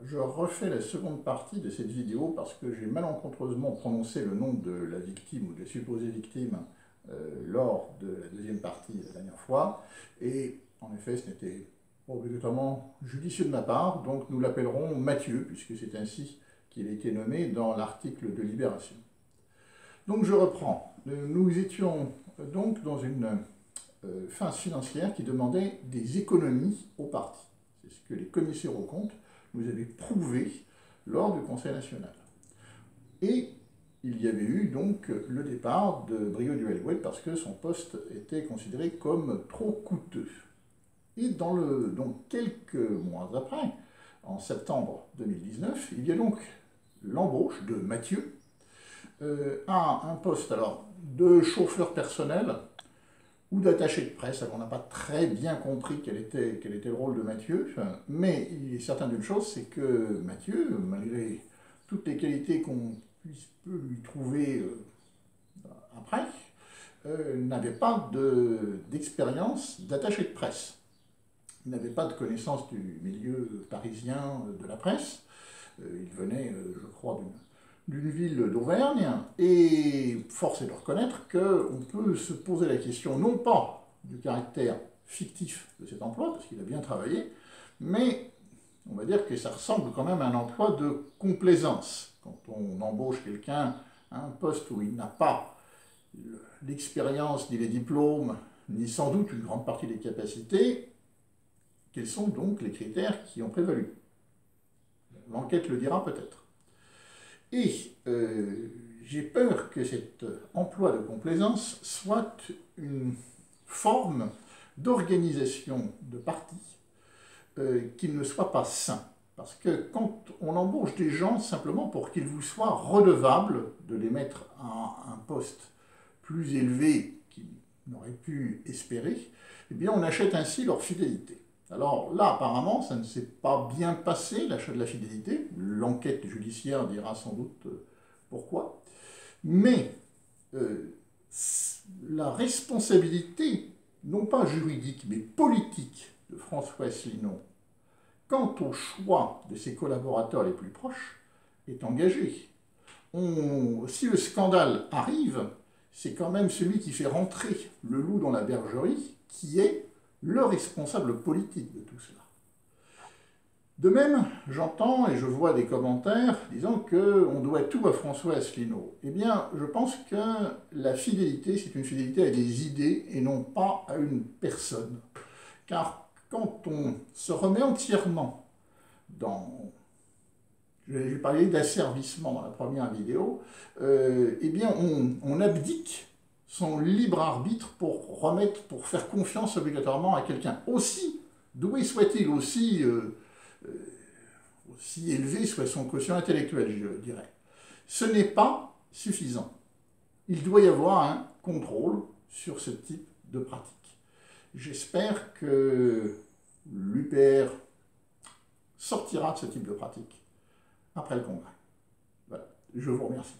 Je refais la seconde partie de cette vidéo parce que j'ai malencontreusement prononcé le nom de la victime ou de la supposée victime lors de la deuxième partie la dernière fois. Et en effet, ce n'était pas obligatoirement judicieux de ma part, donc nous l'appellerons Mathieu, puisque c'est ainsi qu'il a été nommé dans l'article de Libération. Donc je reprends. Nous étions donc dans une phase financière qui demandait des économies au parti. C'est ce que les commissaires aux comptes nous avaient prouvé lors du Conseil national. Et il y avait eu donc le départ de Briot Duhalgouët parce que son poste était considéré comme trop coûteux. Et donc quelques mois après, en septembre 2019, il y a donc l'embauche de Mathieu à un poste alors de chauffeur personnel ou d'attaché de presse. Alors on n'a pas très bien compris quel était le rôle de Mathieu, mais il est certain d'une chose, c'est que Mathieu, malgré toutes les qualités qu'on peut lui trouver après, n'avait pas d'expérience d'attaché de presse. Il n'avait pas de connaissance du milieu parisien de la presse. Il venait, je crois, d'une ville d'Auvergne, et force est de reconnaître qu'on peut se poser la question, non pas du caractère fictif de cet emploi, parce qu'il a bien travaillé, mais on va dire que ça ressemble quand même à un emploi de complaisance. Quand on embauche quelqu'un à un poste où il n'a pas l'expérience, ni les diplômes, ni sans doute une grande partie des capacités, quels sont donc les critères qui ont prévalu? L'enquête le dira peut-être. Et j'ai peur que cet emploi de complaisance soit une forme d'organisation de parti qui ne soit pas sain. Parce que quand on embauche des gens simplement pour qu'ils vous soient redevables de les mettre à un poste plus élevé qu'ils n'auraient pu espérer, eh bien on achète ainsi leur fidélité. Alors là, apparemment, ça ne s'est pas bien passé, l'achat de la fidélité. L'enquête judiciaire dira sans doute pourquoi. Mais la responsabilité, non pas juridique, mais politique de François Asselineau, quant au choix de ses collaborateurs les plus proches, est engagée. Si le scandale arrive, c'est quand même celui qui fait rentrer le loup dans la bergerie qui est le responsable politique de tout cela. De même, j'entends et je vois des commentaires disant qu'on doit tout à François Asselineau. Eh bien, je pense que la fidélité, c'est une fidélité à des idées et non pas à une personne. Car quand on se remet entièrement dans... J'ai parlé d'asservissement dans la première vidéo, eh bien, on abdique son libre arbitre pour faire confiance obligatoirement à quelqu'un. Aussi doué soit-il, aussi élevé soit son quotient intellectuel, je dirais. Ce n'est pas suffisant. Il doit y avoir un contrôle sur ce type de pratique. J'espère que l'UPR sortira de ce type de pratique après le Congrès. Voilà. Je vous remercie.